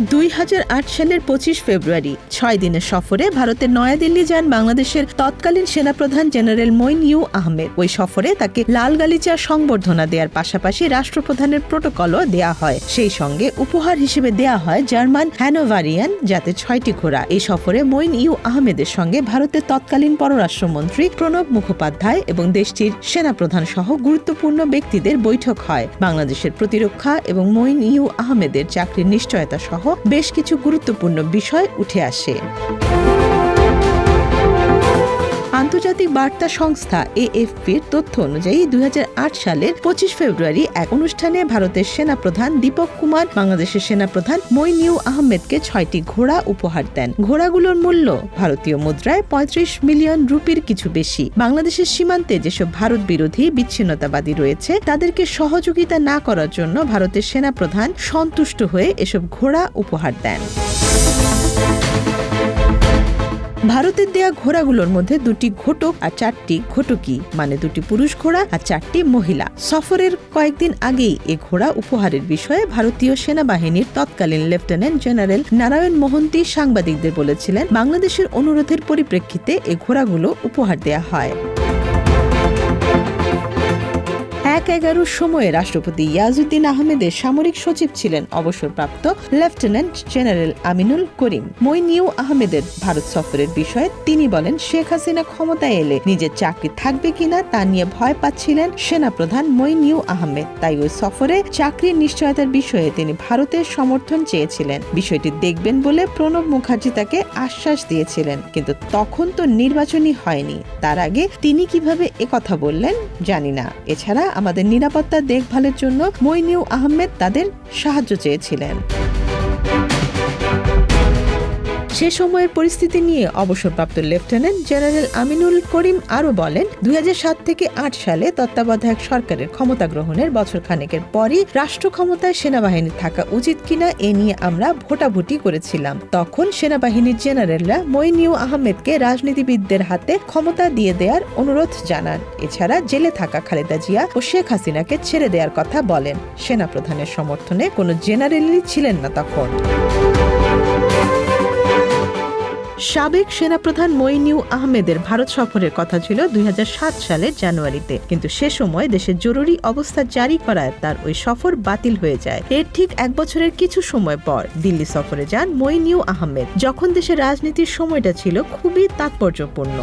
2008 সালের 25 ফেব্রুয়ারি 6 দিনের সফরে ভারতের নয়াদিল্লি যান বাংলাদেশের তৎকালীন সেনাপ্রধান জেনারেল মঈন ইউ আহমেদ। ওই সফরে তাকে লাল গালিচা সংবর্ধনা দেওয়ার পাশাপাশি রাষ্ট্রপ্রধানের প্রটোকলও দেয়া হয়। সেই সঙ্গে উপহার হিসেবে দেয়া হয় জার্মান হ্যানোভারিয়ান জাতের 6টি ঘোড়া। এই সফরে মঈন ইউ আহমেদের সঙ্গে ভারতের তৎকালীন পররাষ্ট্রমন্ত্রী প্রণব মুখোপাধ্যায় এবং দেশটির সেনাপ্রধান সহ গুরুত্বপূর্ণ ব্যক্তিদের বৈঠক হয়। বাংলাদেশের প্রতিরক্ষা এবং মঈন ইউ আহমেদের চাকরির নিশ্চয়তা সহ বেশ কিছু গুরুত্বপূর্ণ বিষয় উঠে আসে। আন্তর্জাতিক বার্তা সংস্থা AFP'র তথ্য অনুযায়ী 2008 সালের 25 ফেব্রুয়ারি এক অনুষ্ঠানে ভারতের সেনাপ্রধান দীপক কুমার বাংলাদেশের সেনাপ্রধান মঈন ইউ আহমেদকে 6টি ঘোড়া উপহার দেন। ঘোড়াগুলোর মূল্য ভারতীয় মুদ্রায় 35 মিলিয়ন রুপির কিছু বেশি। বাংলাদেশের সীমান্তে যেসব ভারত বিরোধী বিচ্ছিন্নতাবাদী রয়েছে তাদেরকে সহযোগিতা না করার জন্য ভারতের সেনাপ্রধান সন্তুষ্ট হয়ে এসব ঘোড়া উপহার দেন। ভারতের দেয়া ঘোড়াগুলোর মধ্যে 2টি ঘোটক আর 4টি ঘোটকি, মানে 2টি পুরুষ ঘোড়া আর 4টি মহিলা। সফরের কয়েকদিন আগেই এ ঘোড়া উপহারের বিষয়ে ভারতীয় সেনাবাহিনীর তৎকালীন লেফটেন্যান্ট জেনারেল নারায়ণ মোহন্তী সাংবাদিকদের বলেছিলেন, বাংলাদেশের অনুরোধের পরিপ্রেক্ষিতে এ ঘোড়াগুলো উপহার দেয়া হয়। 1/11 সময়ে রাষ্ট্রপতি ইয়াজউদ্দিন আহমেদের সামরিক সচিব ছিলেন অবসরপ্রাপ্ত lieutenant general Aminul Karim. Moeen U আহমেদের ভারত সফরের বিষয়ে তিনি বলেন, শেখ হাসিনা ক্ষমতায় এলে নিজের চাকরি থাকবে কিনা তা নিয়ে ভয় পাচ্ছিলেন সেনাপ্রধান মঈন ইউ আহমেদ। তাই ওই সফরে চাকরির নিশ্চয়তার বিষয়ে তিনি ভারতের সমর্থন চেয়েছিলেন। বিষয়টি দেখবেন বলে প্রণব মুখার্জি তাকে আশ্বাস দিয়েছিলেন, কিন্তু তখন তো নির্বাচনই হয়নি। তার আগে তিনি কিভাবে একথা বললেন জানি না। এছাড়া আমাদের নিরাপত্তা দেখভালের জন্য মঈন ইউ আহমেদ তাদের সাহায্য চেয়েছিলেন। সে সময়ের পরিস্থিতি নিয়ে অবসরপ্রাপ্ত লেফটেন্যান্ট জেনারেল আমিনুল করিম আরও বলেন, 2007 থেকে 8 সালে তত্ত্বাবধায়ক সরকারের ক্ষমতা গ্রহণের বছর খানেকের পরই রাষ্ট্র ক্ষমতায় সেনাবাহিনী থাকা উচিত কিনা এ নিয়ে আমরা ভোটাভুটি করেছিলাম। তখন সেনাবাহিনীর জেনারেলরা মঈন ইউ আহমেদকে রাজনীতিবিদদের হাতে ক্ষমতা দিয়ে দেওয়ার অনুরোধ জানান। এছাড়া জেলে থাকা খালেদা জিয়া ও শেখ হাসিনাকে ছেড়ে দেওয়ার কথা বলেন। সেনাপ্রধানের সমর্থনে কোনো জেনারেলই ছিলেন না তখন। সাবেক সেনাপ্রধান মঈন ইউ আহমেদের ভারত সফরের কথা ছিল 2007 সালের জানুয়ারিতে, কিন্তু সে সময় দেশে জরুরি অবস্থা জারি করায় তার ওই সফর বাতিল হয়ে যায়। এর ঠিক 1 বছরের কিছু সময় পর দিল্লি সফরে যান মঈন ইউ আহমেদ, যখন দেশের রাজনীতির সময়টা ছিল খুবই তাৎপর্যপূর্ণ।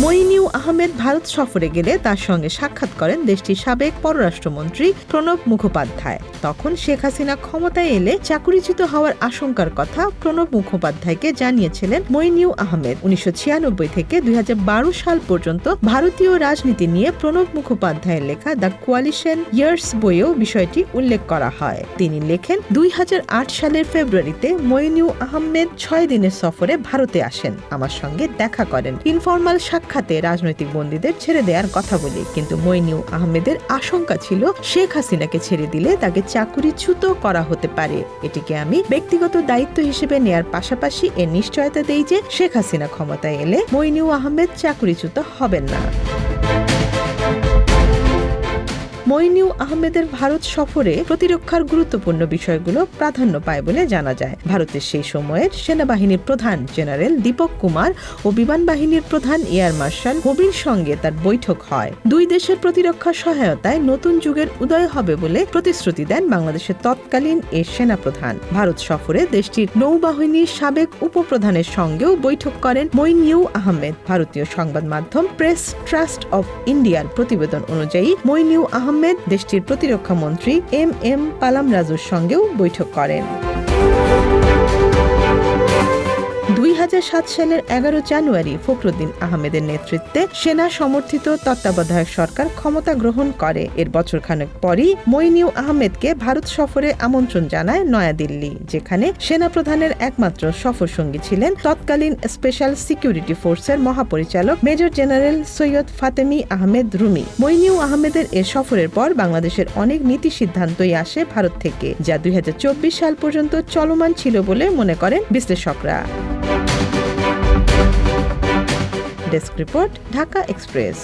মঈন ইউ আহমেদ ভারত সফরে গেলে তার সঙ্গে সাক্ষাৎ করেন দেশটির সাবেক পররাষ্ট্রমন্ত্রী প্রণব মুখোপাধ্যায়। তখন শেখ হাসিনা ক্ষমতায় এলে চাকরিচ্যুত হওয়ার আশঙ্কার কথা প্রণব মুখোপাধ্যায়কে জানিয়েছিলেন মঈন ইউ আহমেদ। 1996 থেকে 2012 সাল পর্যন্ত ভারতীয় রাজনীতি নিয়ে প্রণব মুখোপাধ্যায়ের লেখা দ্য কোয়ালিশন ইয়ার্স বইয়েও বিষয়টি উল্লেখ করা হয়। তিনি লেখেন, 2008 সালের ফেব্রুয়ারিতে মঈন ইউ আহমেদ 6 দিনের সফরে ভারতে আসেন। আমার সঙ্গে দেখা করেন। ইনফরমাল সাক্ষাতে রাজনৈতিক বন্দীদের ছেড়ে দেওয়ার কথা বলি, কিন্তু মঈন ইউ আহমেদের আশঙ্কা ছিল শেখ হাসিনাকে ছেড়ে দিলে তাকে চাকরিচ্যুত করা হতে পারে। এটিকে আমি ব্যক্তিগত দায়িত্ব হিসেবে নেয়ার পাশাপাশি এর নিশ্চয়তা দেই যে শেখ হাসিনা ক্ষমতায় এলে মঈন ইউ আহমেদ চাকরিচ্যুত হবেন না। মঈন ইউ আহমেদের ভারত সফরে প্রতিরক্ষার গুরুত্বপূর্ণ বিষয়গুলো প্রাধান্য পায় বলে জানা যায়। ভারতের সেই সময়ের সেনাবাহিনীর প্রধান জেনারেল দীপক কুমার ও বিমান বাহিনীর প্রধান এয়ার মার্শাল হবির সঙ্গে তার বৈঠক হয়। দুই দেশের প্রতিরক্ষা সহায়তায় নতুন যুগের উদয় হবে বলে প্রতিশ্রুতি দেন বাংলাদেশের তৎকালীন এ সেনাপ্রধান। ভারত সফরে দেশটির নৌবাহিনীর সাবেক উপপ্রধানের সঙ্গেও বৈঠক করেন মঈন ইউ আহমেদ। ভারতীয় সংবাদ মাধ্যম প্রেস ট্রাস্ট অফ ইন্ডিয়ার প্রতিবেদন অনুযায়ী মঈন ইউ আহমেদ দেশটির প্রতিরক্ষা মন্ত্রী এম পালামরাজুর সঙ্গেও বৈঠক করেন। 2007 সালের 11 জানুয়ারি ফখরুদ্দিন আহমেদের নেতৃত্বে সেনা সমর্থিত তত্ত্বাবধায়ক সরকার ক্ষমতা গ্রহণ করে। এর বছরখানেক পরই মঈন ইউ আহমেদকে ভারত সফরে আমন্ত্রণ জানায় নয়াদিল্লি, যেখানে সেনাপ্রধানের একমাত্র সফরসঙ্গী ছিলেন তৎকালীন স্পেশাল সিকিউরিটি ফোর্সের মহাপরিচালক major general Syed Fatemi Ahmed Rumi. Moeen U আহমেদের এ সফরের পর বাংলাদেশের অনেক নীতি সিদ্ধান্তই আসে ভারত থেকে, যা 2024 সাল পর্যন্ত চলমান ছিল বলে মনে করেন বিশ্লেষকরা। Desk report, Dhaka express.